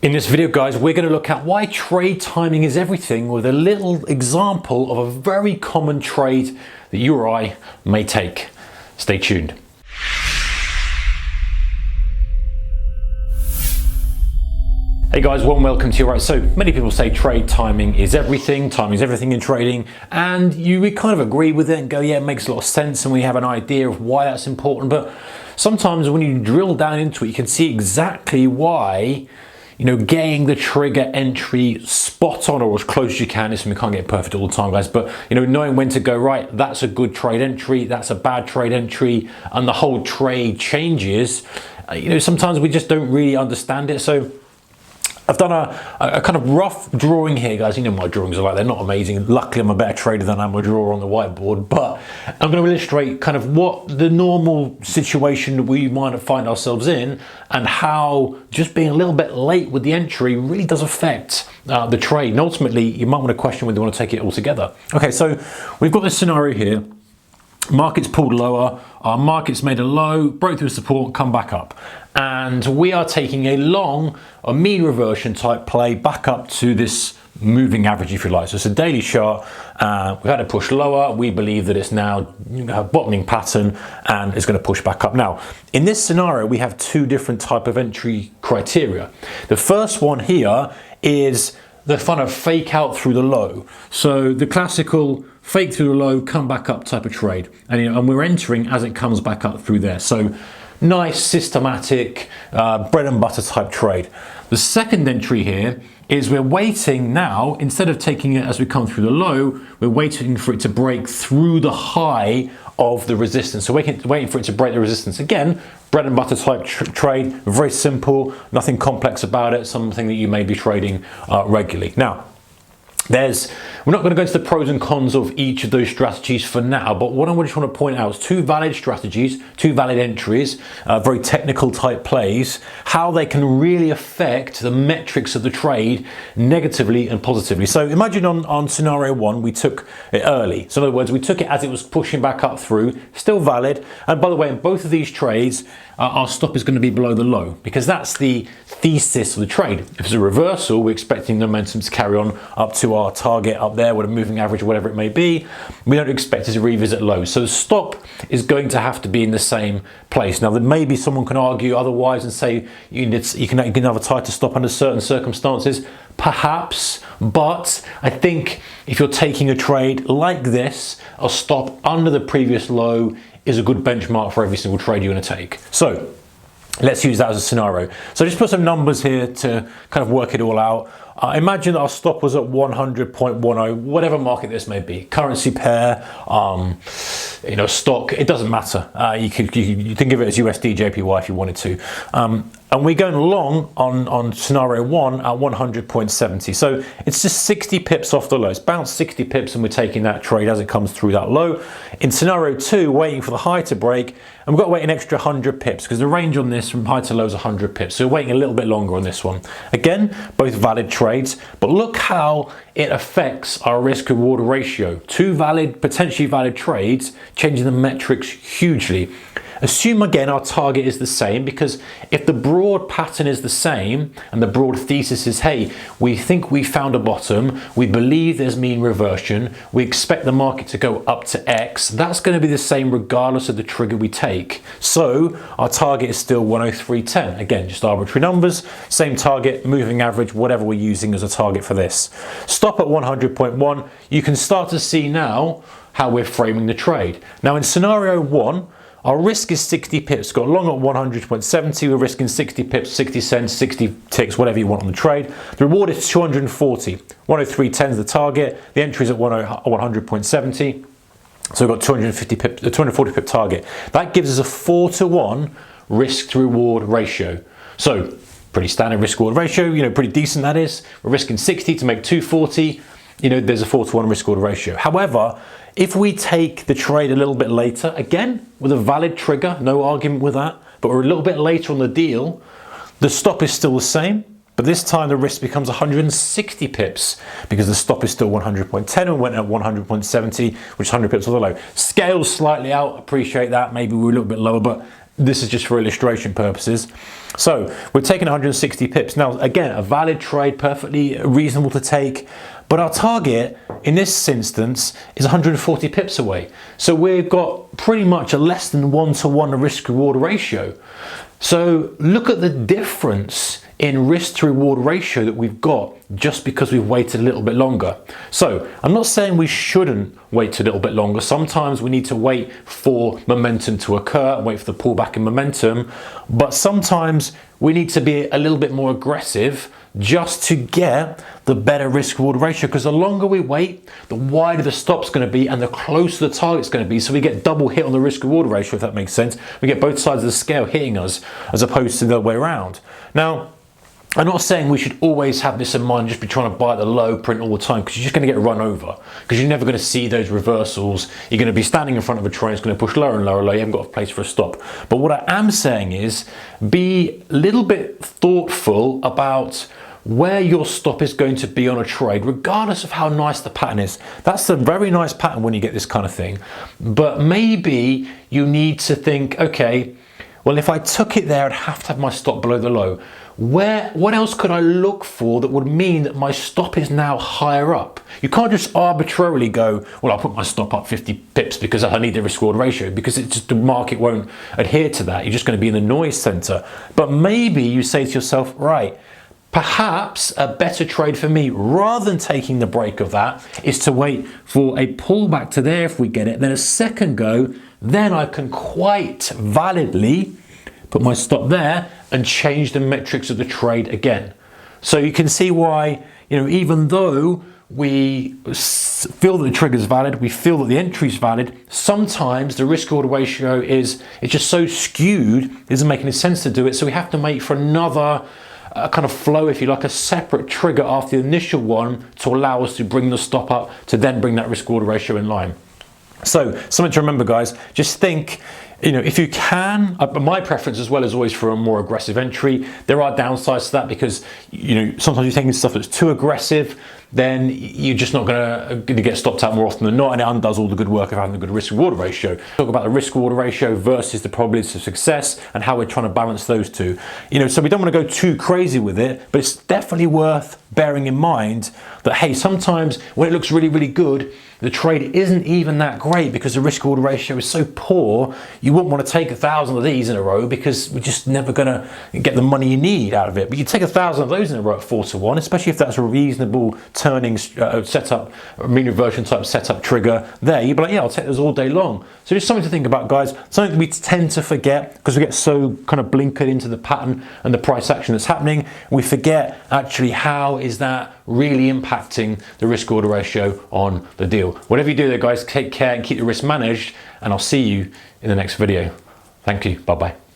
In this video, guys, we're going to look at why trade timing is everything with a little example of a very common trade that you or I may take. Stay tuned. Hey guys, warm welcome to you. Right, so many people say trade timing is everything in trading, and we kind of agree with it and go, yeah, it makes a lot of sense, and we have an idea of why that's important. But sometimes when you drill down into it, you can see exactly why getting the trigger entry spot on or as close as you can. Listen, we can't get perfect all the time, guys, but knowing when to go, right, that's a good trade entry, that's a bad trade entry, and the whole trade changes. Sometimes we just don't really understand it. So I've done a kind of rough drawing here, guys. My drawings are they're not amazing. Luckily, I'm a better trader than I'm a drawer on the whiteboard, but I'm going to illustrate kind of what the normal situation we might find ourselves in and how just being a little bit late with the entry really does affect the trade. And ultimately, you might want to question whether you want to take it all together. Okay, so we've got this scenario here. Market's pulled lower, our market's made a low, broke through support, come back up. And we are taking a mean reversion type play back up to this moving average, if you like. So it's a daily chart. We've had a push lower. We believe that it's now a bottoming pattern and it's going to push back up. Now, in this scenario, we have two different type of entry criteria. The first one here is the kind of fake out through the low. So the classical fake through the low, come back up type of trade. And we're entering as it comes back up through there. So nice, systematic, bread and butter type trade. The second entry here is we're waiting now, instead of taking it as we come through the low, we're waiting for it to break through the high of the resistance. So we're waiting for it to break the resistance. Again, bread and butter type trade, very simple, nothing complex about it, something that you may be trading regularly. Now, we're not going to go into the pros and cons of each of those strategies for now, but what I just want to point out is two valid strategies, two valid entries, very technical type plays, how they can really affect the metrics of the trade negatively and positively. So imagine on scenario one, we took it early. So in other words, we took it as it was pushing back up through, still valid. And by the way, in both of these trades, our stop is going to be below the low because that's the thesis of the trade. If it's a reversal, we're expecting the momentum to carry on up to our target up there with a moving average or whatever it may be. We don't expect it to revisit lows. So the stop is going to have to be in the same place. Now, there maybe someone can argue otherwise and say you can have a tighter stop under certain circumstances. Perhaps, but I think if you're taking a trade like this, a stop under the previous low is a good benchmark for every single trade you're going to take. So let's use that as a scenario. So just put some numbers here to kind of work it all out. Imagine that our stop was at 100.10, whatever market this may be, currency pair, stock, it doesn't matter. You can give it as USD, JPY if you wanted to. And we're going long on scenario one at 100.70. So it's just 60 pips off the low. It's bounced 60 pips and we're taking that trade as it comes through that low. In scenario two, waiting for the high to break, and we've got to wait an extra 100 pips because the range on this from high to low is 100 pips. So we're waiting a little bit longer on this one. Again, both valid trades, but look how it affects our risk reward ratio. Two potentially valid trades, changing the metrics hugely. Assume again our target is the same, because if the broad pattern is the same and the broad thesis is, hey, we think we found a bottom, we believe there's mean reversion, we expect the market to go up to X, that's going to be the same regardless of the trigger we take. So our target is still 103.10. Again, just arbitrary numbers, same target, moving average, whatever we're using as a target for this. Stop at 100.1. You can start to see now how we're framing the trade. Now in scenario one, our risk is 60 pips. Got long at 100.70. We're risking 60 pips, 60 cents, 60 ticks, whatever you want on the trade. The reward is 240. 103.10 is the target. The entry is at 100.70. So we've got 240 pip target. That gives us a 4-to-1 risk to reward ratio. So pretty standard risk reward ratio, pretty decent that is. We're risking 60 to make 240. There's a 4-to-1 risk reward ratio. However, if we take the trade a little bit later, again, with a valid trigger, no argument with that, but we're a little bit later on the deal, the stop is still the same, but this time the risk becomes 160 pips because the stop is still 100.10 and went at 100.70, which is 100 pips on the low. Scales slightly out, appreciate that, maybe we're a little bit lower, but this is just for illustration purposes. So we're taking 160 pips. Now, again, a valid trade, perfectly reasonable to take, but our target in this instance is 140 pips away. So we've got pretty much a less than 1-to-1 risk reward ratio. So look at the difference in risk to reward ratio that we've got just because we've waited a little bit longer. So I'm not saying we shouldn't wait a little bit longer. Sometimes we need to wait for momentum to occur and wait for the pullback in momentum, but sometimes we need to be a little bit more aggressive just to get the better risk reward ratio, because the longer we wait, the wider the stop's going to be and the closer the target's going to be. So we get double hit on the risk reward ratio, if that makes sense. We get both sides of the scale hitting us as opposed to the other way around. Now, I'm not saying we should always have this in mind, just be trying to buy the low print all the time, because you're just going to get run over, because you're never going to see those reversals. You're going to be standing in front of a train, it's going to push lower and lower, lower. You haven't got a place for a stop. But what I am saying is be a little bit thoughtful about where your stop is going to be on a trade, regardless of how nice the pattern is. That's a very nice pattern when you get this kind of thing. But maybe you need to think, okay, well, if I took it there, I'd have to have my stop below the low. What else could I look for that would mean that my stop is now higher up? You can't just arbitrarily go, well, I'll put my stop up 50 pips because I need the risk reward ratio, because it's just the market won't adhere to that. You're just going to be in the noise center. But maybe you say to yourself, right, perhaps a better trade for me, rather than taking the break of that, is to wait for a pullback to there if we get it, then a second go, then I can quite validly put my stop there and change the metrics of the trade again. So you can see why, even though we feel that the trigger is valid, we feel that the entry is valid, sometimes the risk reward ratio is just so skewed, it doesn't make any sense to do it. So we have to wait for another kind of flow, if you like, a separate trigger after the initial one to allow us to bring the stop up to then bring that risk reward ratio in line. So something to remember, guys, just think, if you can, my preference as well is always for a more aggressive entry. There are downsides to that, because sometimes you're taking stuff that's too aggressive, then you're just not going to get stopped out more often than not, and it undoes all the good work of having a good risk reward ratio. Talk about the risk reward ratio versus the probability of success and how we're trying to balance those two. So we don't want to go too crazy with it, but it's definitely worth bearing in mind that, hey, sometimes when it looks really, really good, the trade isn't even that great because the risk reward ratio is so poor. You wouldn't want to take 1,000 of these in a row, because we're just never going to get the money you need out of it. But you take 1,000 of those in a row at 4-to-1, especially if that's a reasonable turning setup, mean reversion type setup trigger there, you'd be like, yeah, I'll take those all day long. So just something to think about, guys. Something we tend to forget because we get so kind of blinkered into the pattern and the price action that's happening. We forget actually how is that really impacting the risk reward ratio on the deal. Whatever you do there, guys, take care and keep the risk managed, and I'll see you in the next video. Thank you. Bye-bye.